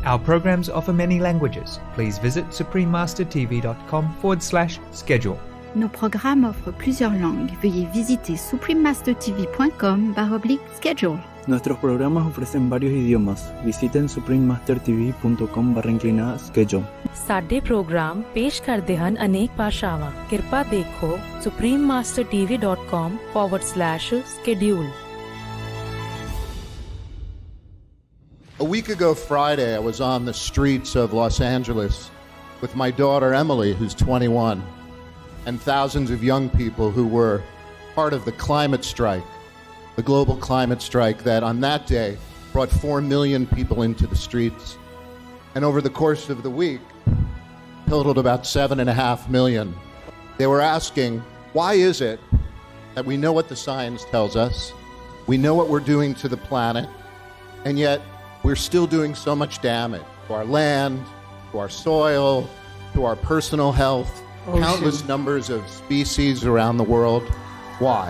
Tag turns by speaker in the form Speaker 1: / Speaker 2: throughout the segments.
Speaker 1: Our programs offer many languages. Please visit suprememastertv.com/schedule.
Speaker 2: Nos programmes offrent plusieurs langues. Veuillez visiter suprememastertv.com/schedule.
Speaker 3: Nuestros programas ofrecen varios idiomas. Visiten suprememastertv.com/schedule.
Speaker 4: ਸਾਡੇ programme ਪੇਸ਼ ਕਰਦੇ ਹਨ ਅਨੇਕ ਭਾਸ਼ਾਵਾਂ। ਕਿਰਪਾ ਦੇਖੋ suprememastertv.com/schedule.
Speaker 5: A week ago Friday, I was on the streets of Los Angeles with my daughter Emily, who's 21, and thousands of young people who were part of the climate strike, the global climate strike that on that day brought 4 million people into the streets. And over the course of the week, totaled about 7.5 million. They were asking, why is it that we know what the science tells us, we know what we're doing to the planet, and yet we're still doing so much damage to our land, to our soil, to our personal health, countless numbers of species around the world. Why?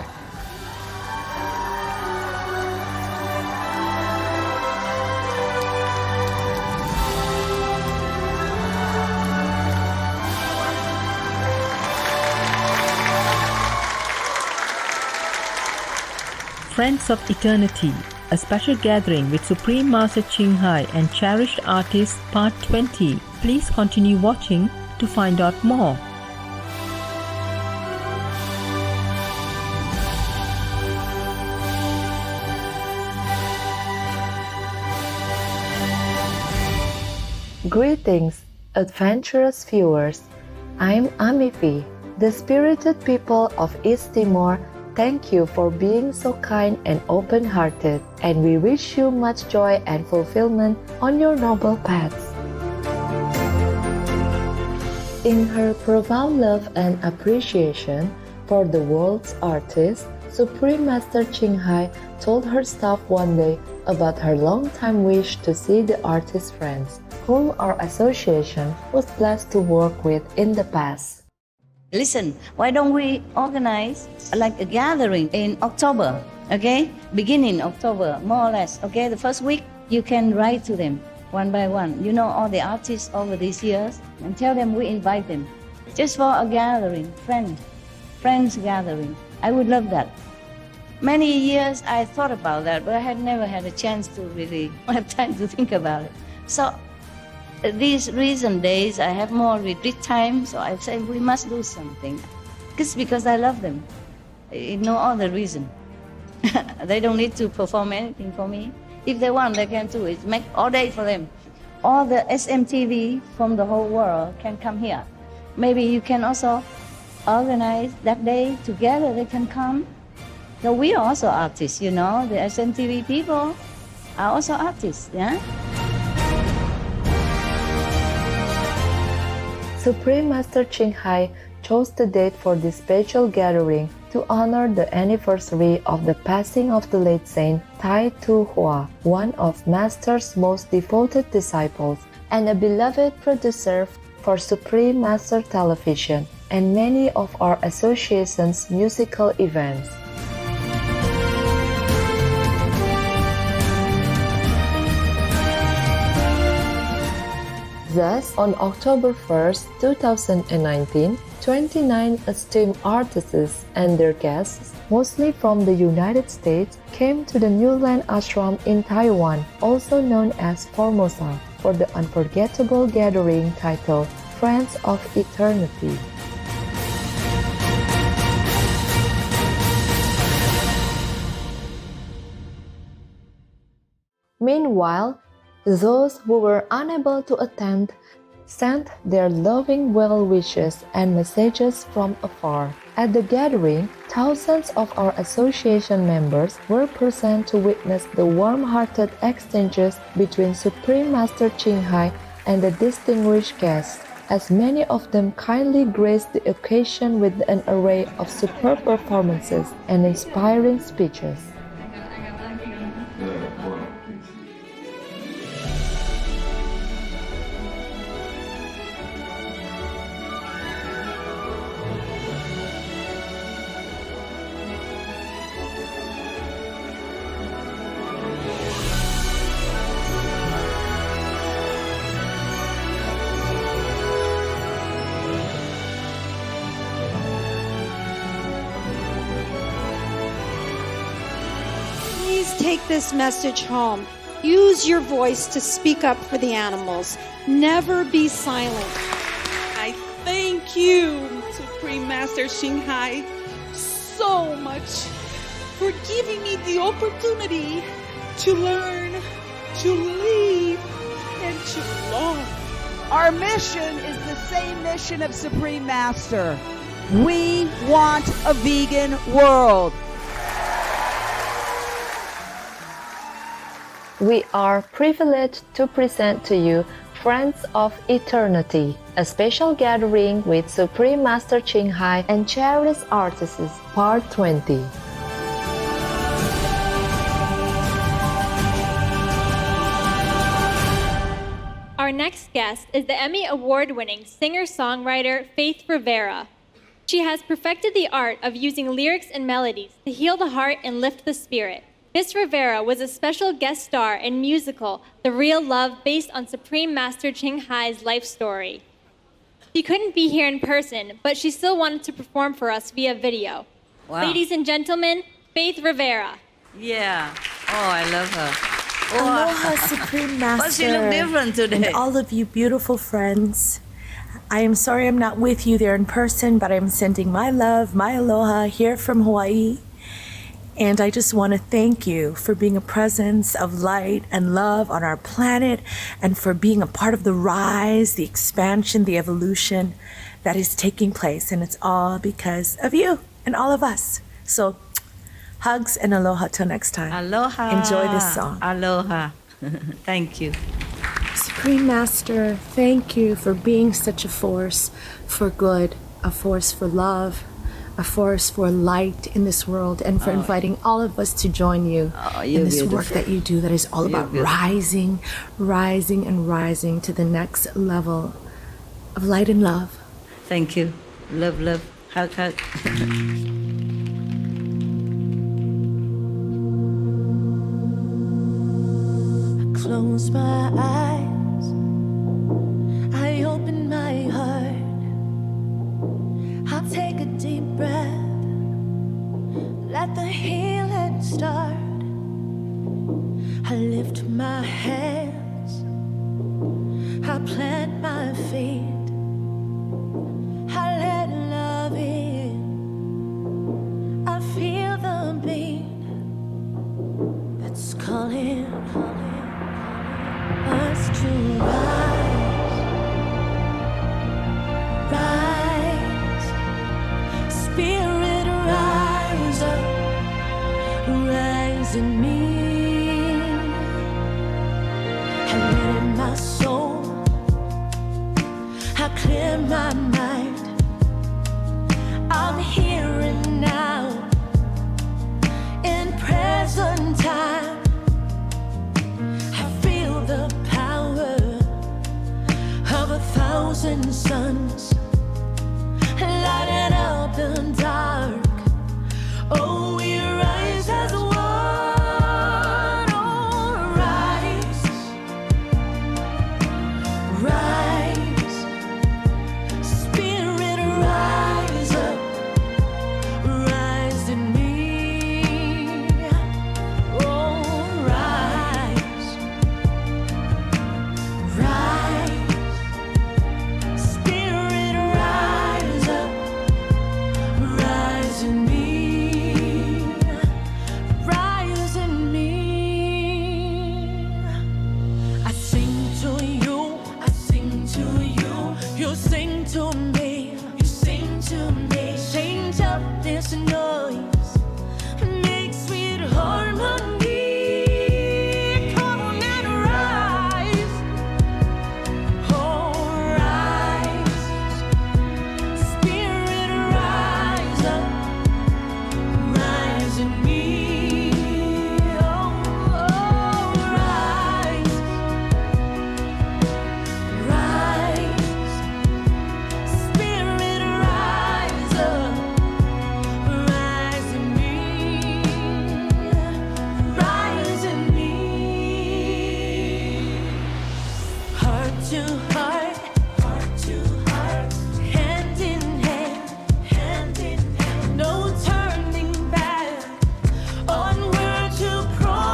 Speaker 4: Friends of Eternity, a special gathering with Supreme Master Ching Hai and cherished artists, Part 20. Please continue watching to find out more.
Speaker 6: Greetings, adventurous viewers. I'm Amifi. The spirited people of East Timor thank you for being so kind and open-hearted, and we wish you much joy and fulfillment on your noble paths. In her profound love and appreciation for the world's artists, Supreme Master Ching Hai told her staff one day about her long-time wish to see the artist friends, whom our association was blessed to work with in the past.
Speaker 7: Listen, why don't we organize like a gathering in October, okay? Beginning October, more or less, okay? The first week, you can write to them one by one. You know all the artists over these years, and tell them we invite them. Just for a gathering, friends gathering. I would love that. Many years I thought about that, but I had never had a chance to really have time to think about it. So these recent days, I have more retreat time, so I say we must do something. Just because I love them. No other reason. They don't need to perform anything for me. If they want, they can do it. Make all day for them. All the SMTV from the whole world can come here. Maybe you can also organize that day together. They can come. So we are also artists, you know. The SMTV people are also artists, yeah.
Speaker 6: Supreme Master Ching Hai chose the date for this special gathering to honor the anniversary of the passing of the late Saint Tai Tu Hua, one of Master's most devoted disciples and a beloved producer for Supreme Master Television and many of our association's musical events. Thus, on October 1st, 2019, 29 esteemed artists and their guests, mostly from the United States, came to the New Land Ashram in Taiwan, also known as Formosa, for the unforgettable gathering titled Friends of Eternity. Meanwhile, those who were unable to attend sent their loving well wishes and messages from afar. At the gathering, thousands of our association members were present to witness the warm-hearted exchanges between Supreme Master Ching Hai and the distinguished guests, as many of them kindly graced the occasion with an array of superb performances and inspiring speeches.
Speaker 8: Please take this message home. Use your voice to speak up for the animals. Never be silent.
Speaker 9: I thank you, Supreme Master Ching Hai, so much for giving me the opportunity to learn, to lead, and to love.
Speaker 10: Our mission is the same mission of Supreme Master. We want a vegan world.
Speaker 6: We are privileged to present to you Friends of Eternity, a special gathering with Supreme Master Ching Hai and chérisP artists, Part 20.
Speaker 11: Our next guest is the Emmy Award-winning singer-songwriter Faith Rivera. She has perfected the art of using lyrics and melodies to heal the heart and lift the spirit. Miss Rivera was a special guest star in musical The Real Love based on Supreme Master Ching Hai's life story. She couldn't be here in person, but she still wanted to perform for us via video.
Speaker 7: Wow.
Speaker 11: Ladies and gentlemen, Faith Rivera.
Speaker 7: Yeah. Oh, I love her.
Speaker 12: Aloha, Supreme Master.
Speaker 7: But she look different today.
Speaker 12: And all of you beautiful friends. I am sorry I'm not with you there in person, but I'm sending my love, my aloha here from Hawaii. And I just want to thank you for being a presence of light and love on our planet and for being a part of the rise, the expansion, the evolution that is taking place. And it's all because of you and all of us. So hugs and aloha till next time.
Speaker 7: Aloha.
Speaker 12: Enjoy this song.
Speaker 7: Aloha. Thank you.
Speaker 12: Supreme Master, thank you for being such a force for good, a force for love, a force for light in this world, and for inviting all of us to join you in this work that you do that is all about rising, rising, and rising to the next level of light and love.
Speaker 7: Thank you. Love, love. Hug, hug.
Speaker 13: Close my eyes, I open my heart, I'll take a deep breath, let the healing start. I lift my hands, I plant my feet, I let love in, I feel the beat that's calling us to rise, rise, spirit rise up, rise in me, and in my soul, I clear my mind, I'm here and now, in present time. The power of 1,000 suns lighting up the dark. Oh, we rise as one. Oh, rise, rise, spirit rise up, rise in me. Oh, rise, spirit rise up, rise in me, rise in me. I sing to you, I sing to you, you sing to me, you sing to me. Change up this noise, make sweet harmony. Come on and rise. Oh, rise, spirit rise up, rise in me. Oh, rise, rise, spirit rise up, rise in me, rise in me. Heart to heart, hand in hand, no turning back, onward to progress.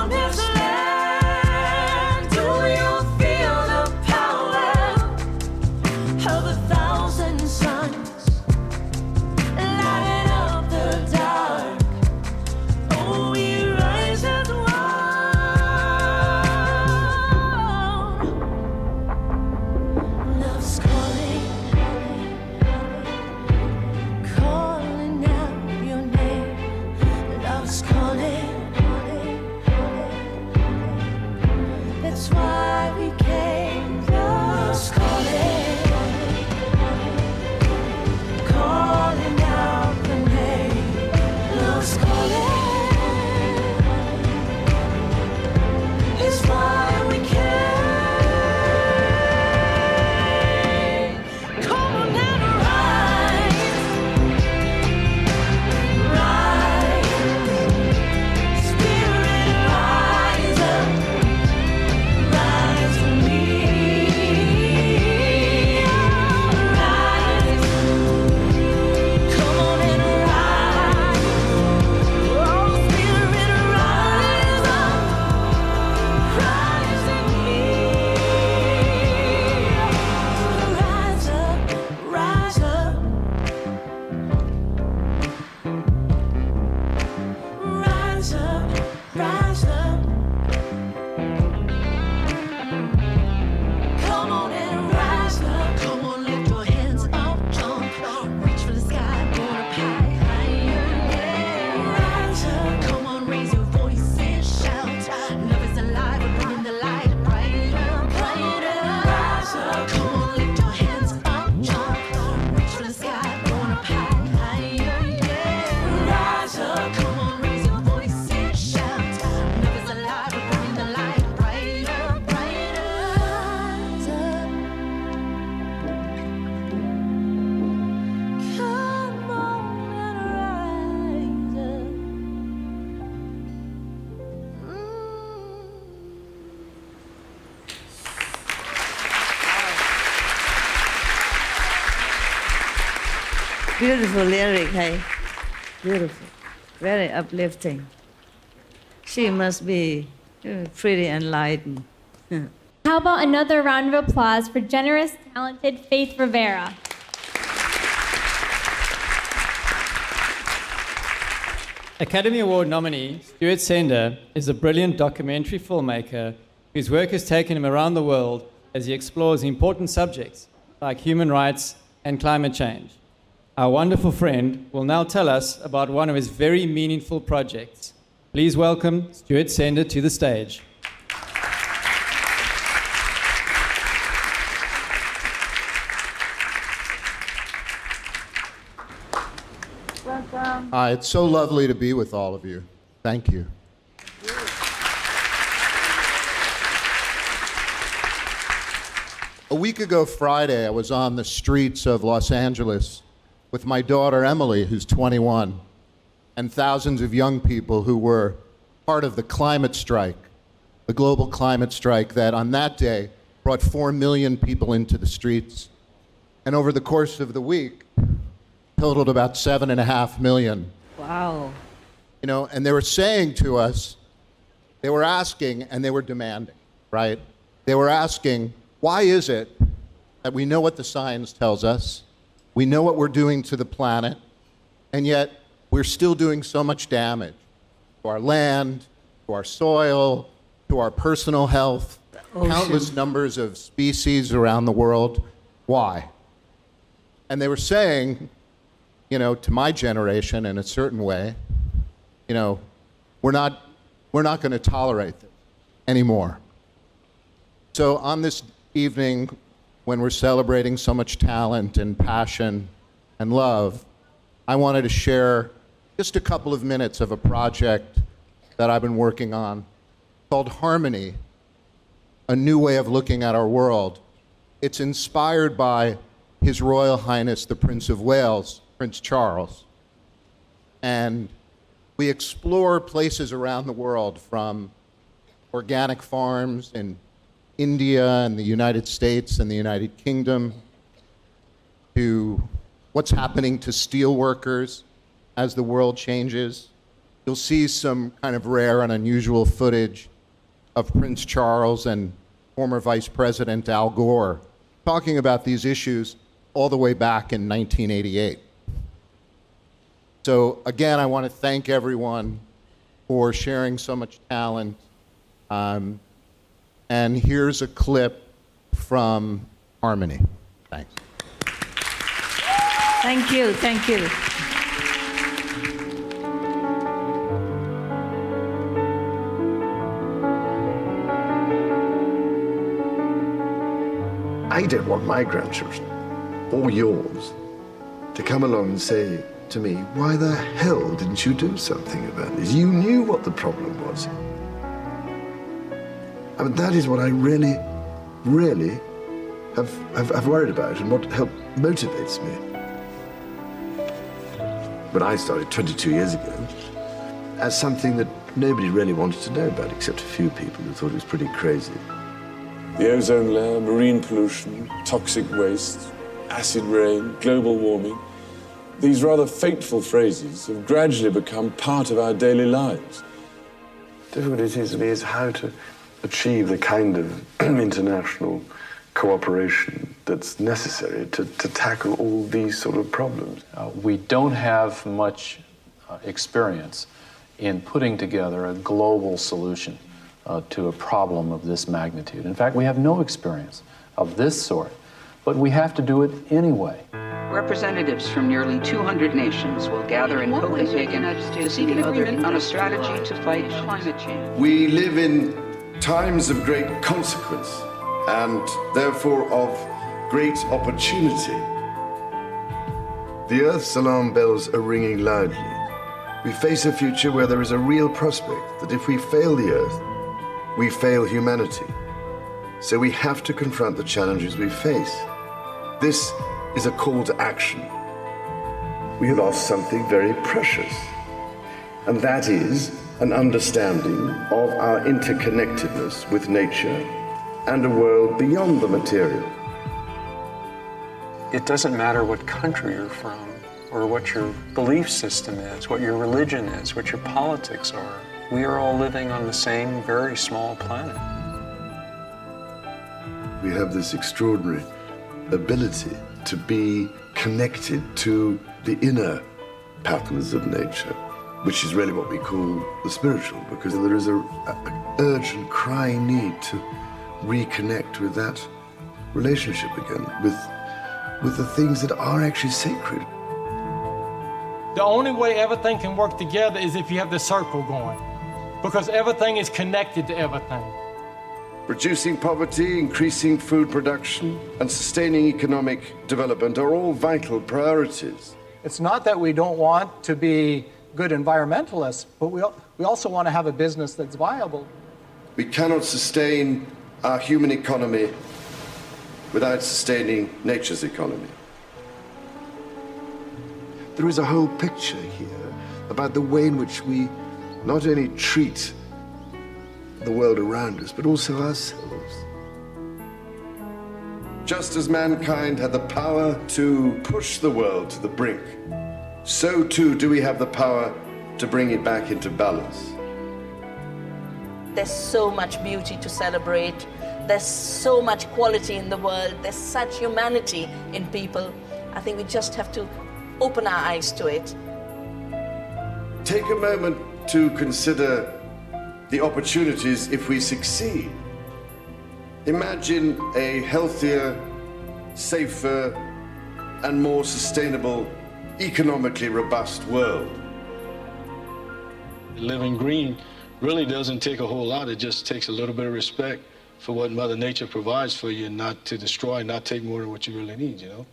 Speaker 7: Beautiful lyric, hey? Beautiful. Very uplifting. She must be pretty enlightened.
Speaker 11: How about another round of applause for generous, talented Faith Rivera?
Speaker 14: Academy Award nominee Stuart Sender is a brilliant documentary filmmaker whose work has taken him around the world as he explores important subjects like human rights and climate change. Our wonderful friend will now tell us about one of his very meaningful projects. Please welcome Stuart Sender to the stage.
Speaker 7: Welcome.
Speaker 5: It's so lovely to be with all of you. Thank you. A week ago Friday, I was on the streets of Los Angeles with my daughter Emily, who's 21, and thousands of young people who were part of the climate strike, the global climate strike that on that day brought 4 million people into the streets. And over the course of the week, totaled about 7.5 million.
Speaker 7: Wow.
Speaker 5: You know, and they were saying to us, they were asking and they were demanding, right? They were asking, why is it that we know what the science tells us, we know what we're doing to the planet, and yet we're still doing so much damage to our land, to our soil, to our personal health, countless numbers of species around the world. Why? And they were saying, you know, to my generation in a certain way, you know, we're not going to tolerate this anymore. So on this evening, when we're celebrating so much talent and passion and love, I wanted to share just a couple of minutes of a project that I've been working on called Harmony, a new way of looking at our world. It's inspired by His Royal Highness, the Prince of Wales, Prince Charles. And we explore places around the world, from organic farms in India and the United States and the United Kingdom to what's happening to steel workers as the world changes. You'll see some kind of rare and unusual footage of Prince Charles and former Vice President Al Gore talking about these issues all the way back in 1988. So again, I want to thank everyone for sharing so much talent. And here's a clip from Harmony. Thanks.
Speaker 7: Thank you, thank you.
Speaker 15: I don't want my grandchildren, or yours, to come along and say to me, why the hell didn't you do something about this? You knew what the problem was. I mean, that is what I really, really have worried about and what motivates me. When I started 22 years ago, as something that nobody really wanted to know about, except a few people who thought it was pretty crazy.
Speaker 16: The ozone layer, marine pollution, toxic waste, acid rain, global warming. These rather fateful phrases have gradually become part of our daily lives.
Speaker 15: Difficult it is to me is how to achieve the kind of international cooperation that's necessary to tackle all these sort of problems.
Speaker 17: We don't have much experience in putting together a global solution to a problem of this magnitude. In fact, we have no experience of this sort, but we have to do it anyway.
Speaker 18: Representatives from nearly 200 nations will gather in Copenhagen to seek agreement on a strategy to fight climate change.
Speaker 15: We live in times of great consequence and therefore of great opportunity. The Earth's alarm bells are ringing loudly. We face a future where there is a real prospect that if we fail the Earth, we fail humanity. So we have to confront the challenges we face. This is a call to action. We have lost something very precious, and that is an understanding of our interconnectedness with nature and a world beyond the material.
Speaker 19: It doesn't matter what country you're from, or what your belief system is, what your religion is, what your politics are. We are all living on the same very small planet.
Speaker 15: We have this extraordinary ability to be connected to the inner patterns of nature, which is really what we call the spiritual, because there is an urgent, crying need to reconnect with that relationship again, with the things that are actually sacred.
Speaker 20: The only way everything can work together is if you have the circle going, because everything is connected to everything.
Speaker 15: Reducing poverty, increasing food production, and sustaining economic development are all vital priorities.
Speaker 21: It's not that we don't want to be good environmentalists, but we also want to have a business that's viable.
Speaker 15: We cannot sustain our human economy without sustaining nature's economy. There is a whole picture here about the way in which we not only treat the world around us, but also ourselves. Just as mankind had the power to push the world to the brink, so too do we have the power to bring it back into balance.
Speaker 22: There's so much beauty to celebrate. There's so much quality in the world. There's such humanity in people. I think we just have to open our eyes to it.
Speaker 15: Take a moment to consider the opportunities if we succeed. Imagine a healthier, safer, and more sustainable, economically robust world.
Speaker 23: Living green really doesn't take a whole lot. It just takes a little bit of respect for what Mother Nature provides for you, and not to destroy, not take more than what you really need, you know?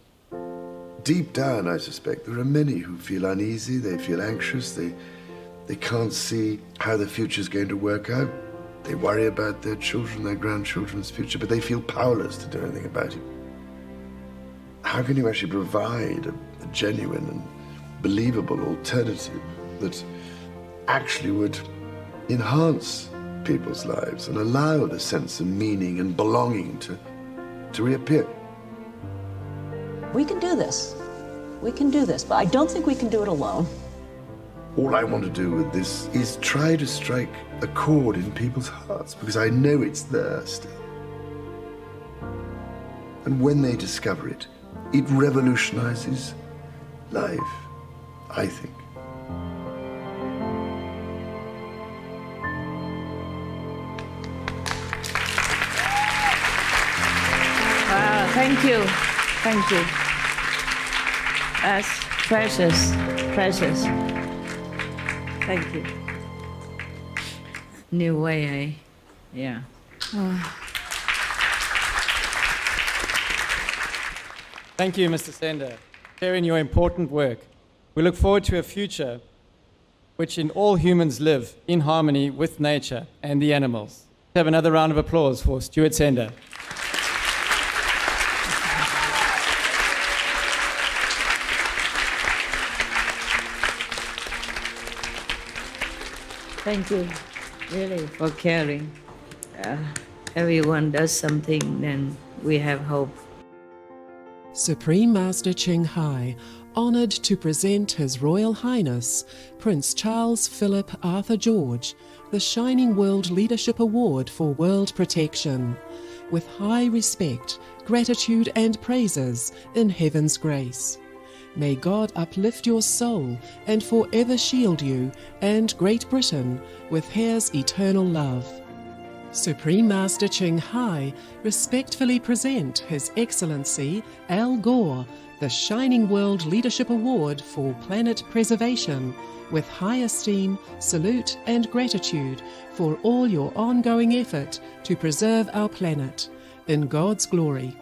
Speaker 15: Deep down, I suspect, there are many who feel uneasy, they feel anxious, they can't see how the future's going to work out. They worry about their children, their grandchildren's future, but they feel powerless to do anything about it. How can you actually provide a genuine and believable alternative that actually would enhance people's lives and allow the sense of meaning and belonging to reappear?
Speaker 24: We can do this. We can do this, but I don't think we can do it alone.
Speaker 15: All I want to do with this is try to strike a chord in people's hearts, because I know it's there still. And when they discover it, it revolutionizes life, I think.
Speaker 7: Thank you. Thank you. That's precious, precious. Thank you. New way, yeah.
Speaker 14: Thank you, Mr. Sender, for sharing your important work. We look forward to a future which in all humans live in harmony with nature and the animals. Let's have another round of applause for Stuart Sender.
Speaker 7: Thank you, really, for caring. Everyone does something, then we have hope.
Speaker 25: Supreme Master Ching Hai, honoured to present His Royal Highness Prince Charles Philip Arthur George the Shining World Leadership Award for World Protection, with high respect, gratitude and praises in Heaven's grace. May God uplift your soul and forever shield you and Great Britain with His eternal love. Supreme Master Ching Hai respectfully present His Excellency Al Gore the Shining World Leadership Award for Planet Preservation with high esteem, salute and gratitude for all your ongoing effort to preserve our planet. In God's glory.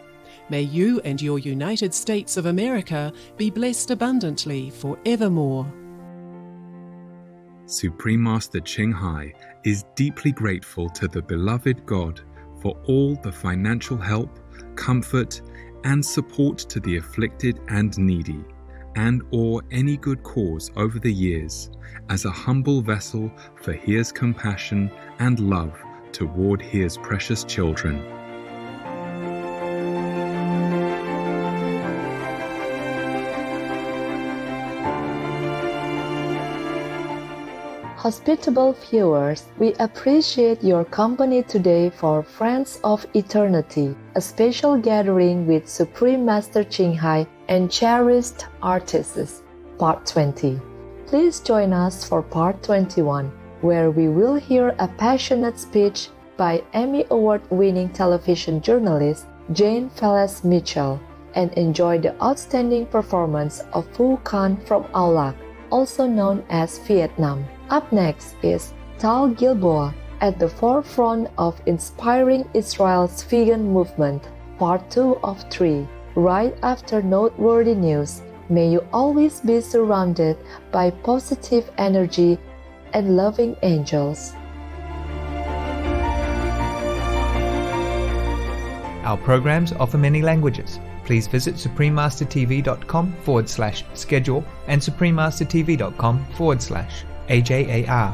Speaker 25: May you and your United States of America be blessed abundantly forevermore.
Speaker 26: Supreme Master Ching Hai is deeply grateful to the beloved God for all the financial help, comfort, and support to the afflicted and needy, and/or any good cause over the years, as a humble vessel for His compassion and love toward His precious children.
Speaker 6: Hospitable viewers, we appreciate your company today for Friends of Eternity, a special gathering with Supreme Master Ching Hai and cherished artists, Part 20. Please join us for Part 21, where we will hear a passionate speech by Emmy Award-winning television journalist Jane Phyllis Mitchell, and enjoy the outstanding performance of Phu Khan from Aulak, also known as Vietnam. Up next is Tal Gilboa at the forefront of inspiring Israel's vegan movement, Part 2 of 3. Right after noteworthy news, may you always be surrounded by positive energy and loving angels.
Speaker 1: Our programs offer many languages. Please visit suprememastertv.com/schedule and suprememastertv.com/AJAR.